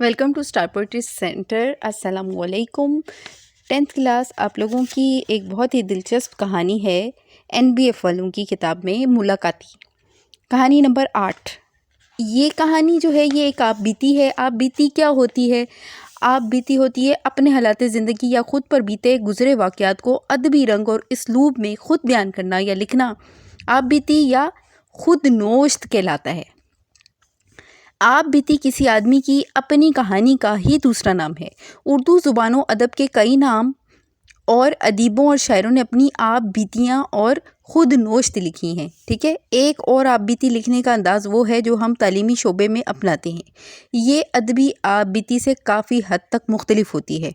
Welcome to star poetry centre. السلام علیکم. 10th class آپ لوگوں کی ایک بہت ہی دلچسپ کہانی ہے NBF والوں کی کتاب میں ملاقاتی. کہانی نمبر 8. یہ کہانی جو ہے یہ ایک آپ بیتی ہے. آپ بیتی کیا ہوتی ہے؟ آپ بیتی ہوتی ہے اپنے حالات زندگی یا خود پر بیتے گزرے واقعات کو ادبی رنگ اور اسلوب میں خود بیان کرنا یا لکھنا. آپ بیتی یا خود نوشت کہلاتا ہے. آپ بیتی کسی آدمی کی اپنی کہانی کا ہی دوسرا نام ہے. اردو زبان و ادب کے کئی نام اور ادیبوں اور شاعروں نے اپنی آپ بیتیاں اور خود نوشت لکھی ہیں. ٹھیک ہے. ایک اور آپ بیتی لکھنے کا انداز وہ ہے جو ہم تعلیمی شعبے میں اپناتے ہیں. یہ ادبی آپ بیتی سے کافی حد تک مختلف ہوتی ہے.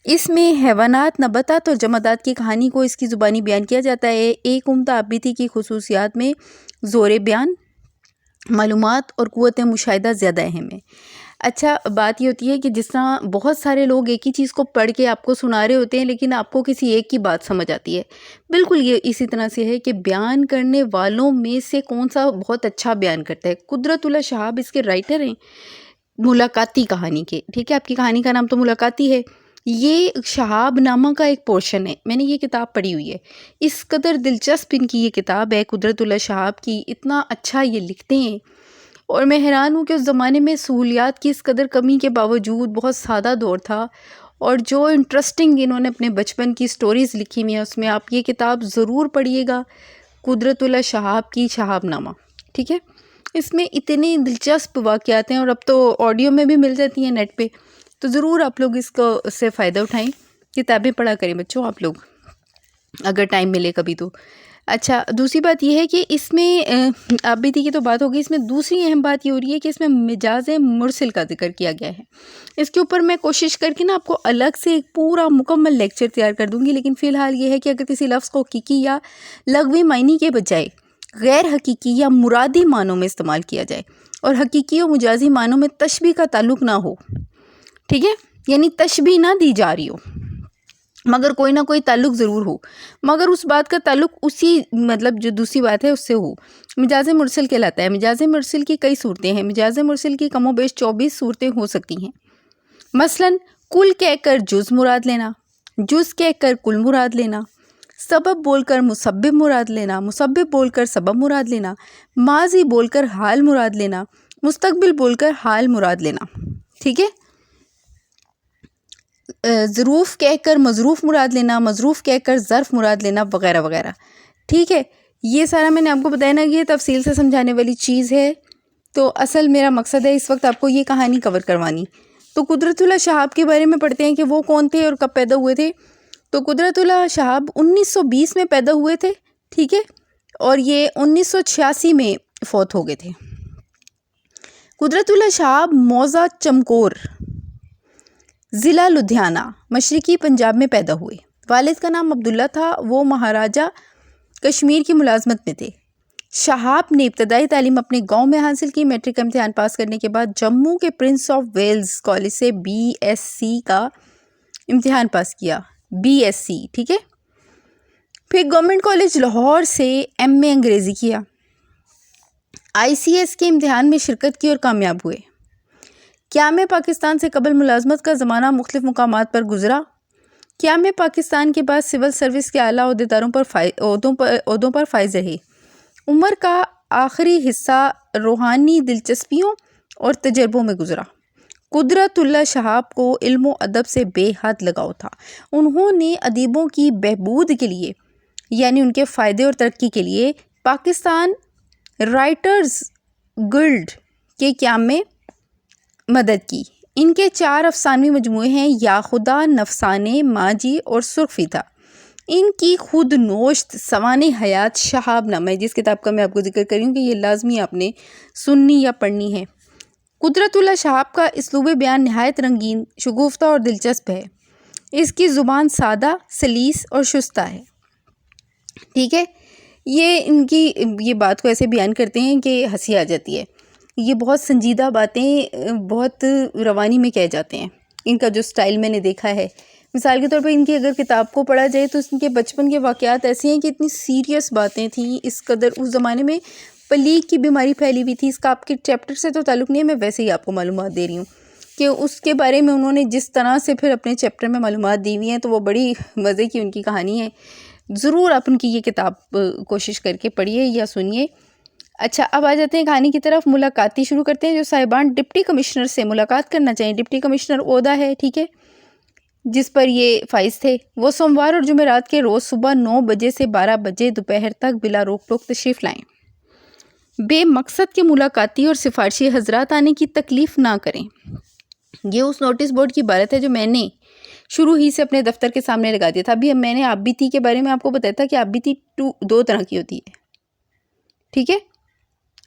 اس میں حیوانات، نباتات اور جمادات کی کہانی کو اس کی زبانی بیان کیا جاتا ہے. ایک عمدہ آپ بیتی کی خصوصیات میں زور بیان، معلومات اور قوت مشاہدہ زیادہ اہم ہے. اچھا، بات یہ ہوتی ہے کہ جس طرح بہت سارے لوگ ایک ہی چیز کو پڑھ کے آپ کو سنا رہے ہوتے ہیں لیکن آپ کو کسی ایک کی بات سمجھ آتی ہے. بالکل یہ اسی طرح سے ہے کہ بیان کرنے والوں میں سے کون سا بہت اچھا بیان کرتا ہے. قدرت اللہ شہاب اس کے رائٹر ہیں ملاقاتی کہانی کے. ٹھیک ہے. آپ کی کہانی کا نام تو ملاقاتی ہے. یہ شہاب نامہ کا ایک پورشن ہے. میں نے یہ کتاب پڑھی ہوئی ہے. اس قدر دلچسپ ان کی یہ کتاب ہے قدرت اللہ شہاب کی. اتنا اچھا یہ لکھتے ہیں اور میں حیران ہوں کہ اس زمانے میں سہولیات کی اس قدر کمی کے باوجود بہت سادہ دور تھا اور جو انٹرسٹنگ انہوں نے اپنے بچپن کی سٹوریز لکھی ہوئی ہیں اس میں آپ یہ کتاب ضرور پڑھیے گا. قدرت اللہ شہاب کی شہاب نامہ. ٹھیک ہے. اس میں اتنے دلچسپ واقعات ہیں اور اب تو آڈیو میں بھی مل جاتی ہیں نیٹ پہ. تو ضرور آپ لوگ اس سے فائدہ اٹھائیں. کتابیں پڑھا کریں بچوں آپ لوگ اگر ٹائم ملے کبھی تو. اچھا، دوسری بات یہ ہے کہ اس میں آپ بیتی کی تو بات ہوگی. اس میں دوسری اہم بات یہ ہو رہی ہے کہ اس میں مجاز مرسل کا ذکر کیا گیا ہے. اس کے اوپر میں کوشش کر کے آپ کو الگ سے ایک پورا مکمل لیکچر تیار کر دوں گی. لیکن فی الحال یہ ہے کہ اگر کسی لفظ کو حقیقی یا لغوی معنی کے بجائے غیر حقیقی یا مرادی معنوں میں استعمال کیا جائے اور حقیقی و مجازی معنوں میں تشبیہ کا تعلق نہ ہو. ٹھیک ہے. یعنی تشبیہ نہ دی جا رہی ہو مگر کوئی نہ کوئی تعلق ضرور ہو، مگر اس بات کا تعلق اسی جو دوسری بات ہے اس سے ہو. مجاز مرسل کہلاتا ہے. مجاز مرسل کی کئی صورتیں ہیں. مجاز مرسل کی کم و بیش 24 صورتیں ہو سکتی ہیں. مثلا کل کہہ کر جز مراد لینا، جز کہہ کر کل مراد لینا، سبب بول کر مسبب مراد لینا، مسبب بول کر سبب مراد لینا، ماضی بول کر حال مراد لینا، مستقبل بول کر حال مراد لینا. ٹھیک ہے. ظروف کہہ کر مظروف مراد لینا، مظروف کہہ کر ظرف مراد لینا، وغیرہ وغیرہ. ٹھیک ہے. یہ سارا میں نے آپ کو بتایا نا کہ یہ تفصیل سے سمجھانے والی چیز ہے. تو اصل میرا مقصد ہے اس وقت آپ کو یہ کہانی کور کروانی. تو قدرت اللہ شہاب کے بارے میں پڑھتے ہیں کہ وہ کون تھے اور کب پیدا ہوئے تھے. تو قدرت اللہ شہاب 1920 میں پیدا ہوئے تھے. ٹھیک ہے. اور یہ 1986 میں فوت ہو گئے تھے. قدرت اللہ شہاب موضع چمکور، ضلع لدھیانہ، مشرقی پنجاب میں پیدا ہوئے. والد کا نام عبداللہ تھا. وہ مہاراجہ کشمیر کی ملازمت میں تھے. شہاب نے ابتدائی تعلیم اپنے گاؤں میں حاصل کی. میٹرک کا امتحان پاس کرنے کے بعد جموں کے پرنس آف ویلز کالج سے BSc کا امتحان پاس کیا. BSc. ٹھیک ہے. پھر گورنمنٹ کالج لاہور سے MA انگریزی کیا. ICS کے امتحان میں شرکت کی اور کامیاب ہوئے. قیام پاکستان سے قبل ملازمت کا زمانہ مختلف مقامات پر گزرا. قیام پاکستان کے بعد سول سروس کے اعلیٰ عہدوں پر فائز رہے. عمر کا آخری حصہ روحانی دلچسپیوں اور تجربوں میں گزرا. قدرت اللہ شہاب کو علم و ادب سے بے حد لگاؤ تھا. انہوں نے ادیبوں کی بہبود کے لیے یعنی ان کے فائدے اور ترقی کے لیے پاکستان رائٹرز گلڈ کے قیام میں مدد کی. ان کے 4 افسانوی مجموعے ہیں: یا خدا، نفسانے، ماجی اور سرخ فیدہ. ان کی خود نوشت سوانح حیات شہاب نامہ ہے جس کتاب کا میں آپ کو ذکر کر رہی ہوں کہ یہ لازمی آپ نے سننی یا پڑھنی ہے. قدرت اللہ شہاب کا اسلوب بیان نہایت رنگین، شگفتہ اور دلچسپ ہے. اس کی زبان سادہ، سلیس اور شستہ ہے. ٹھیک ہے. یہ بات کو ایسے بیان کرتے ہیں کہ ہنسی آ جاتی ہے. یہ بہت سنجیدہ باتیں بہت روانی میں کہہ جاتے ہیں. ان کا جو سٹائل میں نے دیکھا ہے، مثال کے طور پر ان کی اگر کتاب کو پڑھا جائے تو ان کے بچپن کے واقعات ایسے ہیں کہ اتنی سیریس باتیں تھیں. اس قدر اس زمانے میں پلیگ کی بیماری پھیلی ہوئی تھی. اس کا آپ کے چیپٹر سے تو تعلق نہیں ہے، میں ویسے ہی آپ کو معلومات دے رہی ہوں کہ اس کے بارے میں انہوں نے جس طرح سے پھر اپنے چیپٹر میں معلومات دی ہوئی ہیں تو وہ بڑی مزے کی ان کی کہانی ہے. ضرور آپ ان کی یہ کتاب کوشش کر کے پڑھیے یا سنیے. اچھا، اب آ جاتے ہیں کہانی کی طرف. ملاقاتی شروع کرتے ہیں. جو صاحبان ڈپٹی کمشنر سے ملاقات کرنا چاہیں، ڈپٹی کمشنر عہدہ ہے، ٹھیک ہے، جس پر یہ فائز تھے، وہ سوموار اور جمعرات کے روز صبح 9 بجے سے 12 بجے دوپہر تک بلا روک ٹوک تشریف لائیں. بے مقصد کے ملاقاتی اور سفارشی حضرات آنے کی تکلیف نہ کریں. یہ اس نوٹس بورڈ کی عبارت ہے جو میں نے شروع ہی سے اپنے دفتر کے سامنے لگا دیا تھا. ابھی میں نے آبیتی کے بارے میں آپ کو بتایا تھا کہ آبیتی 2 طرح کی ہوتی ہے، ٹھیک ہے.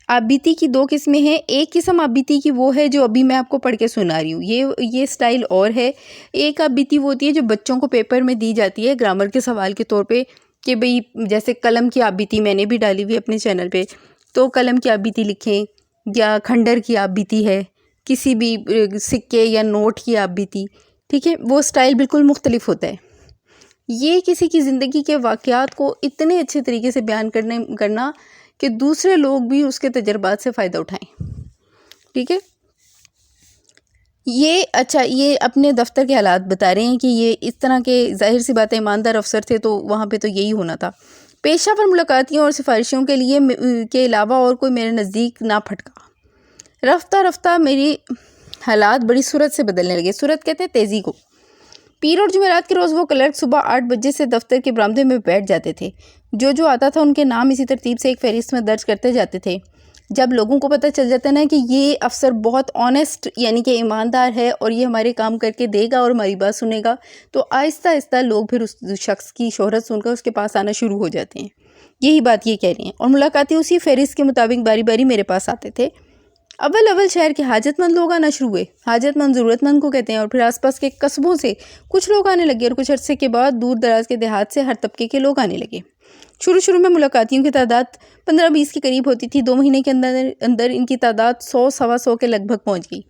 آبیتی کی 2 قسمیں ہیں. ایک قسم آبیتی کی وہ ہے جو ابھی میں آپ کو پڑھ کے سنا رہی ہوں، یہ سٹائل اور ہے. ایک آبیتی وہ ہوتی ہے جو بچوں کو پیپر میں دی جاتی ہے گرامر کے سوال کے طور پہ، کہ بھئی جیسے قلم کی آبیتی میں نے بھی ڈالی ہوئی اپنے چینل پہ، تو قلم کی آبیتی لکھیں، یا کھنڈر کی آبیتی ہے، کسی بھی سکے یا نوٹ کی آبیتی، ٹھیک ہے. وہ سٹائل بالکل مختلف ہوتا ہے. یہ کسی کی زندگی کے واقعات کو اتنے اچھے طریقے سے بیان کرنا کہ دوسرے لوگ بھی اس کے تجربات سے فائدہ اٹھائیں، ٹھیک ہے. یہ اپنے دفتر کے حالات بتا رہے ہیں کہ یہ اس طرح کے ظاہر سی بات ہے ایماندار افسر تھے تو وہاں پہ تو یہی ہونا تھا. پیشہ ور ملاقاتیوں اور سفارشیوں کے لیے کے علاوہ اور کوئی میرے نزدیک نہ پھٹکا. رفتہ رفتہ میری حالات بڑی سرعت سے بدلنے لگے. سرعت کہتے ہیں تیزی کو. پیر اور جمعرات کے روز وہ کلرک صبح 8 بجے سے دفتر کے برآمدے میں بیٹھ جاتے تھے. جو آتا تھا ان کے نام اسی ترتیب سے ایک فہرست میں درج کرتے جاتے تھے. جب لوگوں کو پتہ چل جاتا ہے نا کہ یہ افسر بہت آنیسٹ یعنی کہ ایماندار ہے اور یہ ہمارے کام کر کے دے گا اور ہماری بات سنے گا، تو آہستہ آہستہ لوگ پھر اس شخص کی شہرت سن کر اس کے پاس آنا شروع ہو جاتے ہیں. یہی بات یہ کہہ رہی ہیں. اور ملاقاتی اسی فہرست کے مطابق باری باری میرے پاس آتے تھے. اول شہر کے حاجت مند لوگ آنا شروع ہوئے. حاجت مند ضرورت مند کو کہتے ہیں. اور پھر آس پاس کے قصبوں سے کچھ لوگ آنے لگے اور کچھ عرصے کے بعد دور دراز کے دیہات سے ہر طبقے کے لوگ آنے لگے. شروع میں ملاقاتیوں کی تعداد 15-20 کے قریب ہوتی تھی. 2 مہینے کے اندر ان کی تعداد 100-125 کے لگ بھگ پہنچ گئی.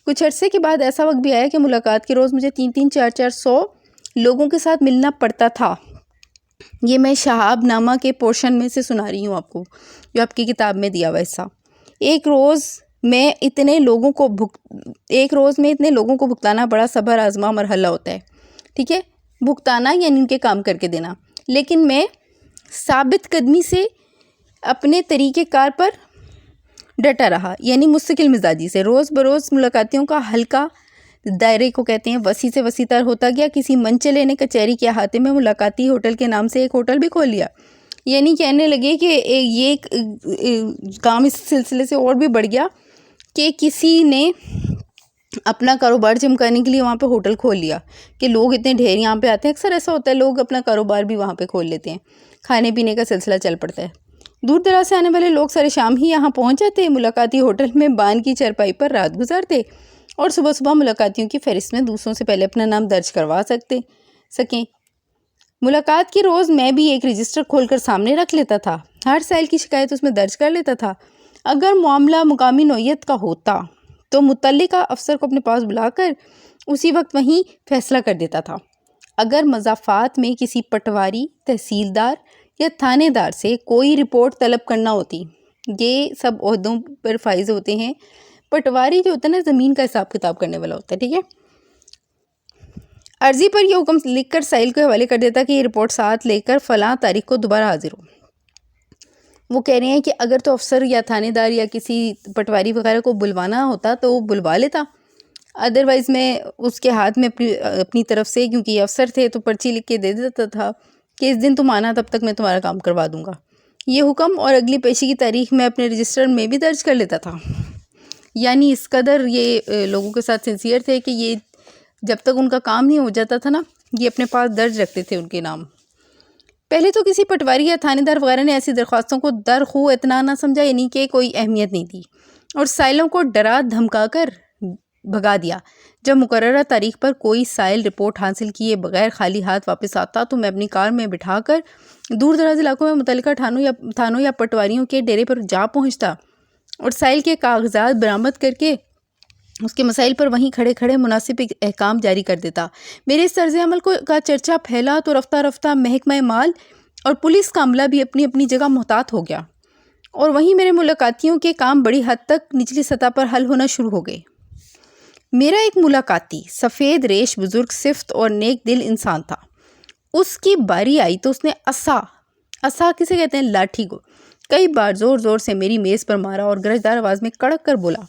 کچھ عرصے کے بعد ایسا وقت بھی آیا کہ ملاقات کے روز مجھے 300-400 لوگوں کے ساتھ ملنا پڑتا تھا. یہ میں شہاب نامہ کے پورشن میں سے سنا رہی ہوں آپ کو، جو آپ کی کتاب میں دیا ہوا حصہ. ایک روز میں اتنے لوگوں کو بھگتانا بڑا صبر آزما مرحلہ ہوتا ہے، ٹھیک ہے. بھگتانا یعنی ان کے کام کر کے دینا. لیکن میں ثابت قدمی سے اپنے طریقہ کار پر ڈٹا رہا، یعنی مستقل مزاجی سے. روز بروز ملاقاتیوں کا حلقہ، دائرے کو کہتے ہیں، وسیع سے وسیع تر ہوتا گیا. کسی منچلے نے کچہری کے احاطے میں ملاقاتی ہوٹل کے نام سے ایک ہوٹل بھی کھول لیا. یعنی کہنے لگے کہ یہ کام اس سلسلے سے اور بھی بڑھ گیا کہ کسی نے اپنا کاروبار چمکانے کے لیے وہاں پہ ہوٹل کھول لیا کہ لوگ اتنے ڈھیر یہاں پہ آتے ہیں. اکثر ایسا ہوتا ہے، لوگ اپنا کاروبار بھی وہاں پہ کھول لیتے ہیں، کھانے پینے کا سلسلہ چل پڑتا ہے. دور دراز سے آنے والے لوگ سارے شام ہی یہاں پہنچ جاتے. ملاقاتی ہوٹل میں بان کی چرپائی پر رات گزارتے اور صبح ملاقاتیوں کی فہرست میں دوسروں سے پہلے اپنا نام درج کروا سکیں. ملاقات کے روز میں بھی ایک رجسٹر کھول کر سامنے رکھ لیتا تھا. ہر سائل کی شکایت اس میں درج کر لیتا تھا. اگر معاملہ مقامی نوعیت کا ہوتا تو متعلقہ افسر کو اپنے پاس بلا کر اسی وقت وہیں فیصلہ کر دیتا تھا. اگر مضافات میں کسی پٹواری، تحصیلدار یا تھانے دار سے کوئی رپورٹ طلب کرنا ہوتی، یہ سب عہدوں پر فائز ہوتے ہیں. پٹواری جو ہوتا ہے نا، زمین کا حساب کتاب کرنے والا ہوتا ہے، ٹھیک ہے. عرضی پر یہ حکم لکھ کر سائل کے حوالے کر دیتا کہ یہ رپورٹ ساتھ لے کر فلاں تاریخ کو دوبارہ حاضر ہو. وہ کہہ رہے ہیں کہ اگر تو افسر یا تھانے دار یا کسی پٹواری وغیرہ کو بلوانا ہوتا تو وہ بلوا لیتا. ادروائز میں اس کے ہاتھ میں اپنی طرف سے، کیونکہ یہ افسر تھے، تو پرچی لکھ کے دے دیتا تھا کہ اس دن تم آنا، تب تک میں تمہارا کام کروا دوں گا. یہ حکم اور اگلی پیشی کی تاریخ میں اپنے رجسٹر میں بھی درج کر لیتا تھا. یعنی اس قدر یہ لوگوں کے ساتھ سنسیئر تھے کہ یہ جب تک ان کا کام نہیں ہو جاتا تھا نا، یہ اپنے پاس درج رکھتے تھے ان کے نام. پہلے تو کسی پٹواری یا تھانے دار وغیرہ نے ایسی درخواستوں کو درخو اتنا نہ سمجھا، یعنی کہ کوئی اہمیت نہیں دی، اور سائلوں کو ڈرا دھمکا کر بھگا دیا. جب مقررہ تاریخ پر کوئی سائل رپورٹ حاصل کیے بغیر خالی ہاتھ واپس آتا تو میں اپنی کار میں بٹھا کر دور دراز علاقوں میں متعلقہ تھانوں یا پٹواریوں کے ڈیرے پر جا پہنچتا اور سائل کے کاغذات برآمد کر کے اس کے مسائل پر وہیں کھڑے کھڑے مناسب احکام جاری کر دیتا. میرے اس طرز عمل کا چرچا پھیلا تو رفتہ رفتہ محکمہ مال اور پولیس کا عملہ بھی اپنی اپنی جگہ محتاط ہو گیا، اور وہیں میرے ملاقاتیوں کے کام بڑی حد تک نچلی سطح پر حل ہونا شروع ہو گئے. میرا ایک ملاقاتی سفید ریش بزرگ صفت اور نیک دل انسان تھا. اس کی باری آئی تو اس نے عصا کسے کہتے ہیں لاٹھی کو کئی بار زور زور سے میری میز پر مارا اور گرجدار آواز میں کڑک کر بولا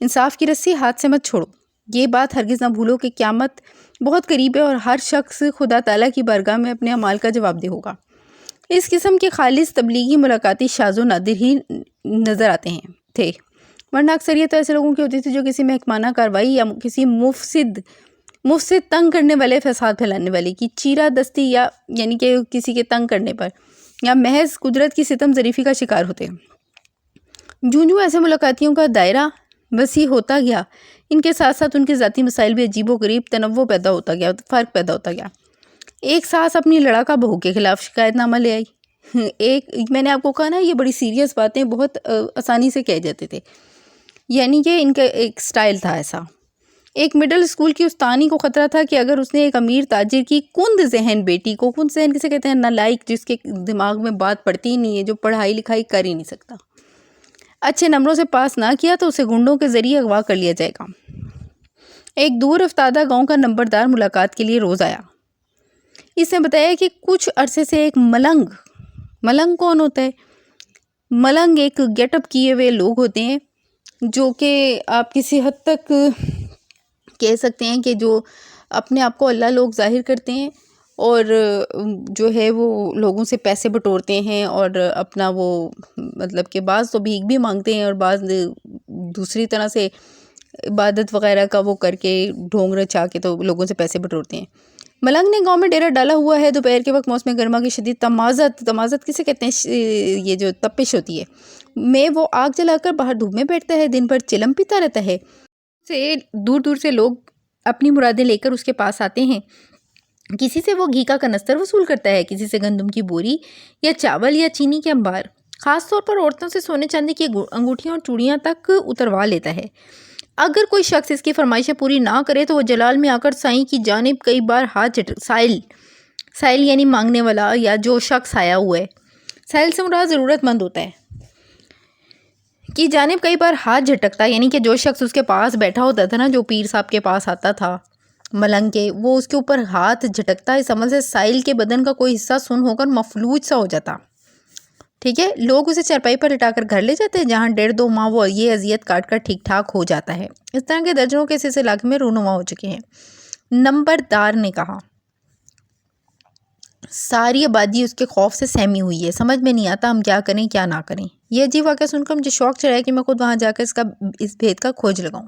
انصاف کی رسی ہاتھ سے مت چھوڑو. یہ بات ہرگز نہ بھولو کہ قیامت بہت قریب ہے اور ہر شخص خدا تعالیٰ کی بارگاہ میں اپنے اعمال کا جواب دہ ہوگا. اس قسم کے خالص تبلیغی ملاقاتی شاذ و نادر ہی نظر آتے تھے، ورنہ اکثریت ایسے لوگوں کی ہوتی تھی جو کسی محکمانہ کارروائی یا کسی مفسد تنگ کرنے والے فساد پھیلانے والے کی چیرہ دستی یا یعنی کہ کسی کے تنگ کرنے پر یا محض قدرت کی ستم ظریفی کا شکار ہوتے. جوں ایسے ملاقاتیوں کا دائرہ وسیع ہوتا گیا، ان کے ساتھ ساتھ ان کے ذاتی مسائل بھی عجیب و غریب تنوع پیدا ہوتا گیا، فرق پیدا ہوتا گیا. ایک ساس اپنی لڑاکا بہو کے خلاف شکایت نامہ لے آئی. میں نے آپ کو کہا نا یہ بڑی سیریس باتیں بہت آسانی سے کہہ جاتے تھے، یعنی کہ ان کا ایک سٹائل تھا ایسا. ایک مڈل اسکول کی استانی کو خطرہ تھا کہ اگر اس نے ایک امیر تاجر کی کند ذہن بیٹی کو، کند ذہن کسے کہتے ہیں، نالائق، جس کے دماغ میں بات پڑتی ہی نہیں ہے، جو پڑھائی لکھائی کر ہی نہیں سکتا، اچھے نمبروں سے پاس نہ کیا تو اسے گنڈوں کے ذریعے اغوا کر لیا جائے گا. ایک دور افتادہ گاؤں کا نمبردار ملاقات کے لیے روز آیا. اس نے بتایا کہ کچھ عرصے سے ایک ملنگ کون ہوتا ہے؟ ملنگ ایک گیٹ اپ کیے ہوئے لوگ ہوتے ہیں جو کہ آپ کسی حد تک کہہ سکتے ہیں کہ جو اپنے آپ کو اللہ لوگ ظاہر کرتے ہیں اور جو ہے وہ لوگوں سے پیسے بٹورتے ہیں اور اپنا وہ مطلب کہ بعض تو بھیک بھی مانگتے ہیں اور بعض دوسری طرح سے عبادت وغیرہ کا وہ کر کے ڈھونگ رچا کے تو لوگوں سے پیسے بٹورتے ہیں. ملنگ نے گاؤں میں ڈیرا ڈالا ہوا ہے. دوپہر کے وقت موسم گرما کی شدید تمازت کسے کہتے ہیں، یہ جو تپش ہوتی ہے میں وہ آگ جلا کر باہر دھوپ میں بیٹھتا ہے، دن بھر چلم پیتا رہتا ہے. دور سے لوگ اپنی مرادیں لے کر اس کے پاس آتے ہیں. کسی سے وہ گھی کا کنستر وصول کرتا ہے، کسی سے گندم کی بوری یا چاول یا چینی کے انبار، خاص طور پر عورتوں سے سونے چاندی کی انگوٹھیاں اور چوڑیاں تک اتروا لیتا ہے. اگر کوئی شخص اس کی فرمائشیں پوری نہ کرے تو وہ جلال میں آ کر سائیں کی جانب کئی بار ہاتھ سائل یعنی مانگنے والا یا جو شخص آیا ہوا ہے، سائل سے مراد ضرورت مند ہوتا ہے، کی جانب کئی بار ہاتھ جھٹکتا، یعنی کہ جو شخص اس کے پاس بیٹھا ہوتا تھا نا، جو پیر صاحب کے پاس آتا تھا ملنگ کے، وہ اس کے اوپر ہاتھ جھٹکتا. اس عمل سے سائل کے بدن کا کوئی حصہ سن ہو کر مفلوج سا ہو جاتا. ٹھیک ہے، لوگ اسے چارپائی پر لٹا کر گھر لے جاتے ہیں جہاں 1.5-2 ماہ وہ یہ اذیت کاٹ کر ٹھیک ٹھاک ہو جاتا ہے. اس طرح کے درجنوں کے اس علاقے میں رونما ہو چکے ہیں. نمبردار نے کہا ساری آبادی اس کے خوف سے سہمی ہوئی ہے، سمجھ میں نہیں آتا ہم کیا کریں کیا نہ کریں. یہ عجیب واقعہ سن کر مجھے شوق چڑھا کہ میں خود وہاں جا کر اس بھید کا کھوج لگاؤں.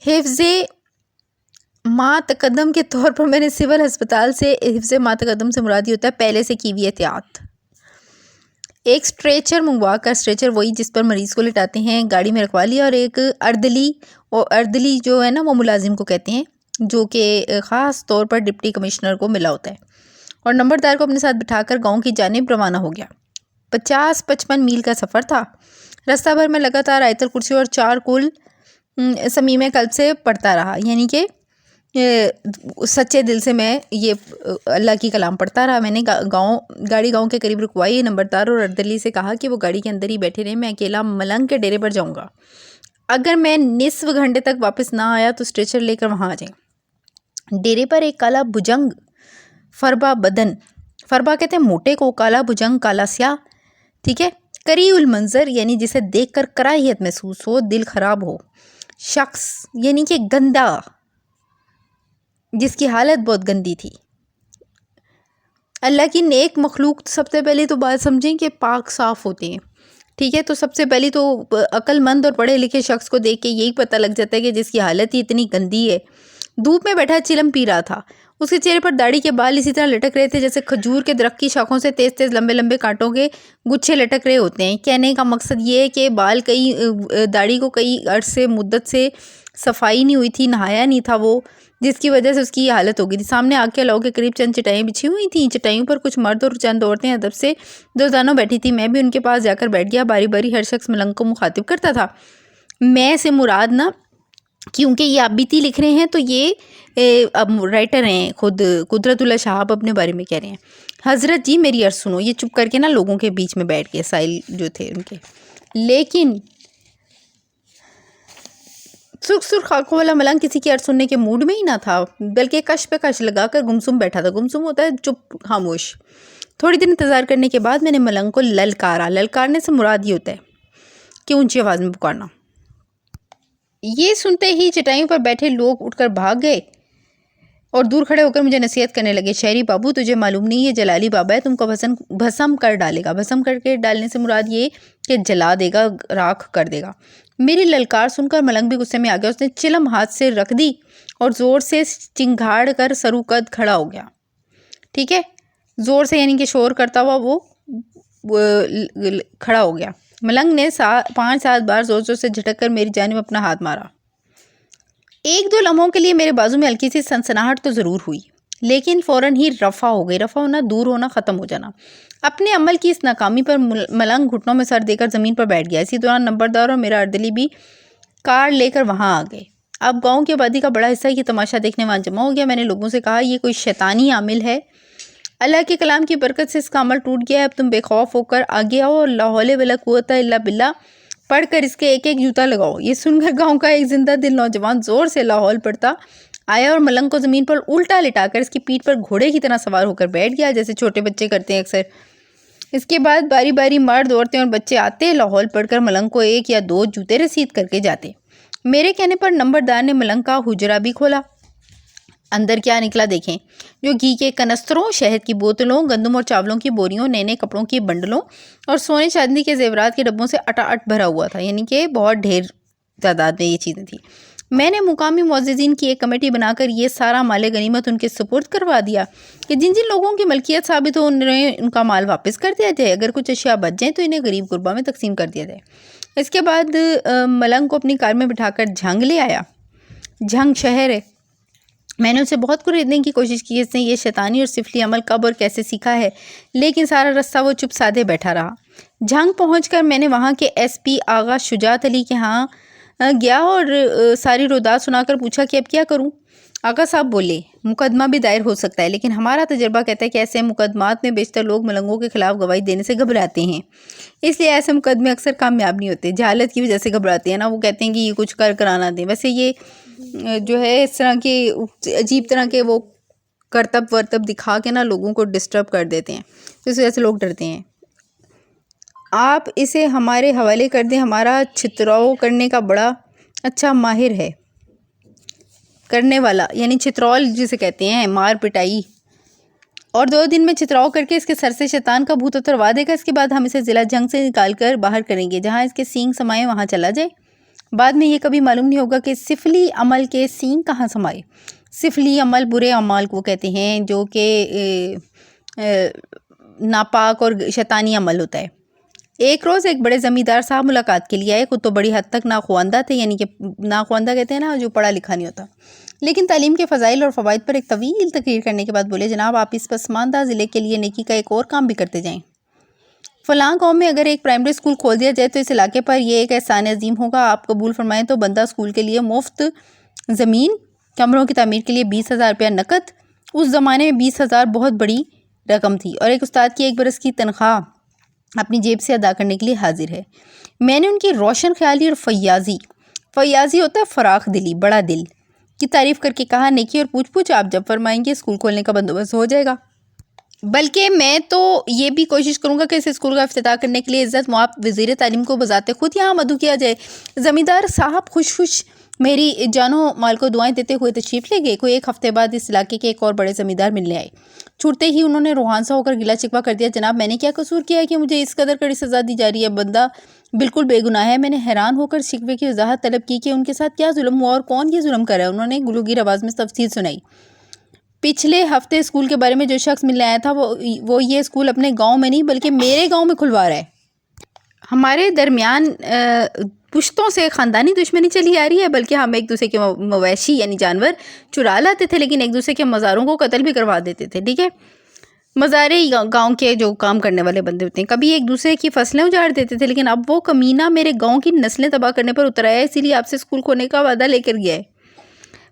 حفظ ما تقدم کے طور پر میں نے سول ہسپتال سے حفظ ما تقدم سے مراد ہوتا ہے پہلے سے کی ہوئی احتیاط. ایک اسٹریچر منگوا کر، اسٹریچر وہی جس پر مریض کو لٹاتے ہیں، گاڑی میں رکھوا لیا اور ایک اردلی جو ہے نا وہ ملازم کو کہتے ہیں جو کہ خاص طور پر ڈپٹی کمشنر کو ملا ہوتا ہے، اور نمبردار کو اپنے ساتھ بٹھا کر گاؤں کی جانب روانہ ہو گیا. 50-55 میل کا سفر تھا. رستہ بھر میں لگاتار آیت الکرسی اور 4 کل صمیم قلب سے پڑھتا رہا، یعنی کہ سچے دل سے میں یہ اللہ کی کلام پڑھتا رہا. میں نے گاڑی گاؤں کے قریب رکوائی. نمبردار اور اردلی سے کہا کہ وہ گاڑی کے اندر ہی بیٹھے رہے، میں اکیلا ملنگ کے ڈیرے پر جاؤں گا. اگر میں نصف گھنٹے تک واپس نہ آیا تو اسٹریچر لے کر وہاں آ جائیں. ڈیرے پر ایک کالا بھجنگ فربا بدن، فربا کہتے ہیں موٹے کو، کالا بھجنگ کالا سیاہ، ٹھیک ہے، کری المنظر یعنی جسے دیکھ کر کراہیت محسوس ہو، دل خراب ہو، شخص یعنی کہ گندا، جس کی حالت بہت گندی تھی. اللہ کی نیک مخلوق سب سے پہلے تو بات سمجھیں کہ پاک صاف ہوتے ہیں. ٹھیک ہے، تو سب سے پہلی تو عقل مند اور پڑھے لکھے شخص کو دیکھ کے یہی پتہ لگ جاتا ہے کہ جس کی حالت ہی اتنی گندی ہے، دھوپ میں بیٹھا چلم پی رہا تھا. اس کے چہرے پر داڑھی کے بال اسی طرح لٹک رہے تھے جیسے کھجور کے درخت کی شاخوں سے تیز تیز لمبے لمبے کانٹوں کے گچھے لٹک رہے ہوتے ہیں. کہنے کا مقصد یہ ہے کہ بال داڑھی کو کئی عرصے مدت سے صفائی نہیں ہوئی تھی، نہایا نہیں تھا وہ، جس کی وجہ سے اس کی یہ حالت ہو گئی تھی. سامنے آگ کے الاؤ کے قریب چند چٹائیاں بچھی ہوئی تھیں. چٹائیوں پر کچھ مرد اور چند عورتیں ادب سے دوزانوں بیٹھی تھیں. میں بھی ان کے پاس جا کر بیٹھ گیا. باری باری ہر شخص ملنگ کو مخاطب کرتا تھا. میں سے مراد نا، کیونکہ یہ آپ بیتی لکھ رہے ہیں تو یہ اب رائٹر ہیں خود، قدرت اللہ شہاب اپنے بارے میں کہہ رہے ہیں. حضرت جی میری عرض سنو. یہ چپ کر کے نا لوگوں کے بیچ میں بیٹھ گئے، سائل جو تھے ان کے. لیکن سرخ سرخ آنکھوں والا ملنگ کسی کی عرض سننے کے موڈ میں ہی نہ تھا، بلکہ کش پہ کش لگا کر گمسم بیٹھا تھا۔ گمسم ہوتا ہے چپ خاموش۔ تھوڑی دیر انتظار کرنے کے بعد میں نے ملنگ کو للکارا۔ للکارنے سے مراد یہ ہوتا ہے کہ اونچی آواز میں پکارنا۔ یہ سنتے ہی چٹائیوں پر بیٹھے لوگ اٹھ کر بھاگ گئے اور دور کھڑے ہو کر مجھے نصیحت کرنے لگے، شہری بابو تجھے معلوم نہیں یہ جلالی بابا ہے، تم کو بھسم کر ڈالے گا۔ بھسم کر کے ڈالنے سے مراد یہ کہ جلا دے گا، راکھ کر دے گا۔ میری للکار سن کر ملنگ بھی غصے میں آ گیا۔ اس نے چلم ہاتھ سے رکھ دی اور زور سے چنگھاڑ کر سرو قد کھڑا ہو گیا۔ ٹھیک ہے، زور سے یعنی کہ شور کرتا ہوا وہ کھڑا ہو گیا۔ ملنگ نے 5-7 بار زور زور سے جھٹک کر میری جانب اپنا ہاتھ مارا۔ 1-2 لمحوں کے لیے میرے بازو میں ہلکی سی سنسناہٹ تو ضرور ہوئی، لیکن فوراً ہی رفع ہو گئی۔ رفع ہونا دور ہونا، ختم ہو جانا۔ اپنے عمل کی اس ناکامی پر ملنگ گھٹنوں میں سر دے کر زمین پر بیٹھ گیا۔ اسی دوران نمبردار اور میرا اردلی بھی کار لے کر وہاں آ گئے۔ اب گاؤں کی آبادی کا بڑا حصہ یہ تماشا دیکھنے وہاں جمع ہو گیا۔ میں نے لوگوں سے کہا، یہ کوئی شیطانی عامل ہے، اللہ کے کلام کی برکت سے اس کا عمل ٹوٹ گیا ہے۔ اب تم بے خوف ہو کر آگے آؤ اور لا حول ولا قوت الا باللہ پڑھ کر اس کے ایک ایک جوتا لگاؤ۔ یہ سن کر گاؤں کا ایک زندہ دل نوجوان زور سے لا حول پڑھتا آیا اور ملنگ کو زمین پر الٹا لٹا کر اس کی پیٹھ پر گھوڑے کی طرح سوار ہو کر بیٹھ گیا، جیسے چھوٹے بچے کرتے ہیں اکثر۔ اس کے بعد باری باری مرد، عورتیں اور بچے آتے، لا حول پڑھ کر ملنگ کو 1 یا 2 جوتے رسید کر کے جاتے۔ میرے کہنے پر نمبردار نے ملنگ کا حجرہ بھی کھولا۔ اندر کیا نکلا دیکھیں، جو گھی کے کنستروں، شہد کی بوتلوں، گندم اور چاولوں کی بوریوں، نئے نئے کپڑوں کی بنڈلوں اور سونے چاندی کے زیورات کے ڈبوں سے اٹا اٹ بھرا ہوا تھا، یعنی کہ بہت ڈھیر تعداد میں یہ چیزیں تھیں۔ میں نے مقامی معززین کی ایک کمیٹی بنا کر یہ سارا مال غنیمت ان کے سپرد کروا دیا کہ جن جن لوگوں کی ملکیت ثابت ہو انہیں ان کا مال واپس کر دیا جائے، اگر کچھ اشیاء بچ جائیں تو انہیں غریب غربا میں تقسیم کر دیا جائے۔ اس کے بعد ملنگ کو اپنی کار میں بٹھا کر جھنگ لے آیا۔ جھنگ شہر ہے۔ میں نے اسے بہت خریدنے کی کوشش کی، اس نے یہ شیطانی اور سفلی عمل کب اور کیسے سیکھا ہے، لیکن سارا رستہ وہ چپ سادھے بیٹھا رہا۔ جھنگ پہنچ کر میں نے وہاں کے ایس پی آغا شجاعت علی کے ہاں گیا اور ساری روداد سنا کر پوچھا کہ اب کیا کروں۔ آغا صاحب بولے، مقدمہ بھی دائر ہو سکتا ہے، لیکن ہمارا تجربہ کہتا ہے کہ ایسے مقدمات میں بیشتر لوگ ملنگوں کے خلاف گواہی دینے سے گھبراتے ہیں، اس لیے ایسے مقدمے اکثر کامیاب نہیں ہوتے، جہالت کی وجہ سے گھبراتے ہیں نا، وہ کہتے ہیں کہ یہ کچھ کرانا دیں۔ ویسے یہ جو ہے اس طرح کے عجیب طرح کے وہ کرتب ورتب دکھا کے نا لوگوں کو ڈسٹرب کر دیتے ہیں، اس وجہ سے لوگ ڈرتے ہیں۔ آپ اسے ہمارے حوالے کر دیں، ہمارا چھتراؤ کرنے کا بڑا اچھا ماہر ہے۔ کرنے والا یعنی چھترول جسے کہتے ہیں، مار پٹائی، اور 2 دن میں چھتراؤ کر کے اس کے سر سے شیطان کا بھوت اتروا دے گا۔ اس کے بعد ہم اسے ضلع جنگ سے نکال کر باہر کریں گے، جہاں اس کے سینگ سمائے وہاں چلا جائے۔ بعد میں یہ کبھی معلوم نہیں ہوگا کہ سفلی عمل کے سینگ کہاں سمائے۔ سفلی عمل برے اعمال کو کہتے ہیں جو کہ ناپاک اور شیطانی عمل ہوتا ہے۔ ایک روز ایک بڑے زمیندار صاحب ملاقات کے لیے آئے، خود تو بڑی حد تک ناخواندہ تھے، یعنی کہ ناخواندہ کہتے ہیں نا جو پڑھا لکھا نہیں ہوتا، لیکن تعلیم کے فضائل اور فوائد پر ایک طویل تقریر کرنے کے بعد بولے، جناب آپ اس پسماندہ ضلع کے لیے نیکی کا ایک اور کام بھی کرتے جائیں۔ فلاں قوم میں اگر ایک پرائمری اسکول کھول دیا جائے تو اس علاقے پر یہ ایک احسان عظیم ہوگا، آپ قبول فرمائیں تو بندہ اسکول کے لیے مفت زمین، کمروں کی تعمیر کے لیے 20,000 روپیہ نقد، اس زمانے میں 20,000 بہت بڑی رقم تھی، اور ایک استاد کی 1 برس کی تنخواہ اپنی جیب سے ادا کرنے کے لیے حاضر ہے۔ میں نے ان کی روشن خیالی اور فیاضی ہوتا ہے فراخ دلی، بڑا دل کی تعریف کر کے کہا، نیکی اور پوچھ پوچھ آپ جب فرمائیں گے اسکول کھولنے کا بندوبست ہو جائے گا، بلکہ میں تو یہ بھی کوشش کروں گا کہ اس اسکول کا افتتاح کرنے کے لیے عزت مآب وزیر تعلیم کو بذات خود یہاں مدعو کیا جائے۔ زمیندار صاحب خوش میری جان و مال کو دعائیں دیتے ہوئے تشریف لے گئے۔ کوئی 1 ہفتے بعد اس علاقے کے ایک اور بڑے زمیندار ملنے آئے۔ چھوٹتے ہی انہوں نے روحان سا ہو کر گلا شکوہ کر دیا، جناب میں نے کیا قصور کیا ہے کہ مجھے اس قدر کڑی سزا دی جا رہی ہے، بندہ بالکل بے گناہ ہے۔ میں نے حیران ہو کر شکوے کی وضاحت طلب کی کہ ان کے ساتھ کیا ظلم ہوا اور کون یہ ظلم کر رہا ہے۔ انہوں نے گلوگیر آواز میں تفصیل سنائی۔ پچھلے ہفتے اسکول کے بارے میں جو شخص ملنے آیا تھا وہ یہ اسکول اپنے گاؤں میں نہیں بلکہ میرے گاؤں میں کھلوا رہا ہے۔ ہمارے درمیان پشتوں سے خاندانی دشمنی چلی آ رہی ہے، بلکہ ہم ایک دوسرے کے مویشی یعنی جانور چرا لاتے تھے، لیکن ایک دوسرے کے مزاروں کو قتل بھی کروا دیتے تھے۔ ٹھیک ہے، مزارے گاؤں کے جو کام کرنے والے بندے ہوتے ہیں، کبھی ایک دوسرے کی فصلیں اجاڑ دیتے تھے، لیکن اب وہ کمینہ میرے گاؤں کی نسلیں تباہ کرنے پر اتر آیا ہے، اسی لیے آپ سے اسکول کھولنے کا وعدہ لے کر گیا ہے۔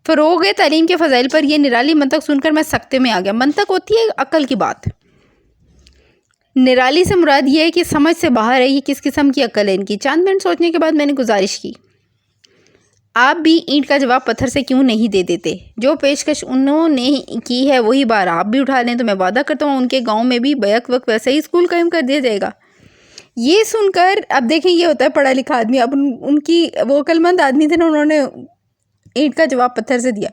فروغ تعلیم کے فضائل پر یہ نرالی منطق سن کر میں سکتے میں آ گیا۔ منطق ہوتی ہے عقل کی بات، نرالی سے مراد یہ ہے کہ سمجھ سے باہر ہے، یہ کس قسم کی عقل ہے ان کی۔ چند منٹ سوچنے کے بعد میں نے گزارش کی، آپ بھی اینٹ کا جواب پتھر سے کیوں نہیں دے دیتے؟ جو پیشکش انہوں نے کی ہے وہی بار آپ بھی اٹھا لیں تو میں وعدہ کرتا ہوں ان کے گاؤں میں بھی بیک وقت ویسا ہی اسکول قائم کر دیا جائے گا۔ یہ سن کر اب دیکھیں یہ ہوتا ہے پڑھا لکھا آدمی، اب ان کی وہ عقل مند آدمی تھے نا، انہوں نے اینٹ کا جواب پتھر سے دیا۔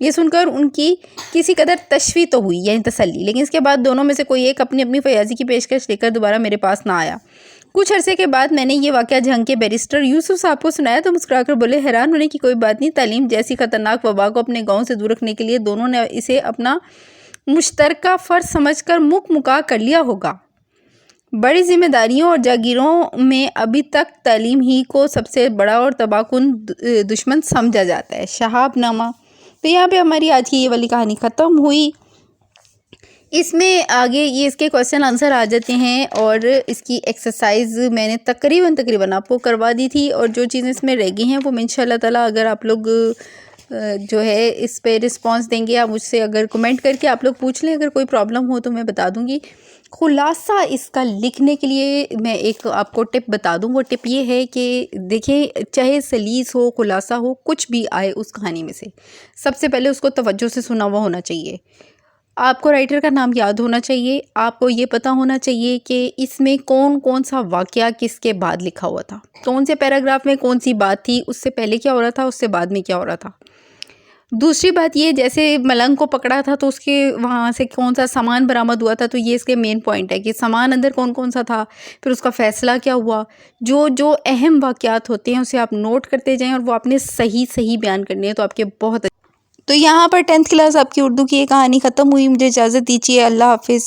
یہ سن کر ان کی کسی قدر تشویش تو ہوئی، یعنی تسلی، لیکن اس کے بعد دونوں میں سے کوئی ایک اپنی اپنی فیاضی کی پیشکش لے کر دوبارہ میرے پاس نہ آیا۔ کچھ عرصے کے بعد میں نے یہ واقعہ جھنگ کے بیرسٹر یوسف صاحب کو سنایا تو مسکرا کر بولے، حیران ہونے کی کوئی بات نہیں، تعلیم جیسی خطرناک وبا کو اپنے گاؤں سے دور رکھنے کے لیے دونوں نے اسے اپنا مشترکہ فرض سمجھ کر مکمل کر لیا ہوگا۔ بڑی ذمہ داریوں اور جاگیروں میں ابھی تک تعلیم ہی کو سب سے بڑا اور تباہ کن دشمن سمجھا جاتا ہے۔ شہاب نامہ۔ تو یہاں پہ ہماری آج کی یہ والی کہانی ختم ہوئی۔ اس میں آگے یہ اس کے کویسچن آنسر آ جاتے ہیں اور اس کی ایکسرسائز میں نے تقریباً آپ کو کروا دی تھی، اور جو چیزیں اس میں رہ گئی ہیں وہ میں انشاءاللہ تعالیٰ اگر آپ لوگ جو ہے اس پہ رسپانس دیں گے، آپ مجھ سے اگر کمنٹ کر کے آپ لوگ پوچھ لیں، اگر کوئی پرابلم ہو تو میں بتا دوں گی۔ خلاصہ اس کا لکھنے کے لیے میں ایک آپ کو ٹپ بتا دوں، وہ ٹپ یہ ہے کہ دیکھیں چاہے سلیس ہو، خلاصہ ہو، کچھ بھی آئے اس کہانی میں سے، سب سے پہلے اس کو توجہ سے سنا ہوا ہونا چاہیے۔ آپ کو رائٹر کا نام یاد ہونا چاہیے، آپ کو یہ پتہ ہونا چاہیے کہ اس میں کون سا واقعہ کس کے بعد لکھا ہوا تھا، کون سے پیراگراف میں کون سی بات تھی، اس سے پہلے کیا ہو رہا تھا، اس سے بعد میں کیا ہو رہا تھا۔ دوسری بات یہ، جیسے ملنگ کو پکڑا تھا تو اس کے وہاں سے کون سا سامان برآمد ہوا تھا، تو یہ اس کے مین پوائنٹ ہے کہ سامان اندر کون سا تھا، پھر اس کا فیصلہ کیا ہوا۔ جو اہم واقعات ہوتے ہیں اسے آپ نوٹ کرتے جائیں اور وہ آپ نے صحیح بیان کرنے ہیں تو آپ کے بہت تو یہاں پر 10th کلاس آپ کی اردو کی یہ کہانی ختم ہوئی۔ مجھے اجازت دیجیے، اللہ حافظ۔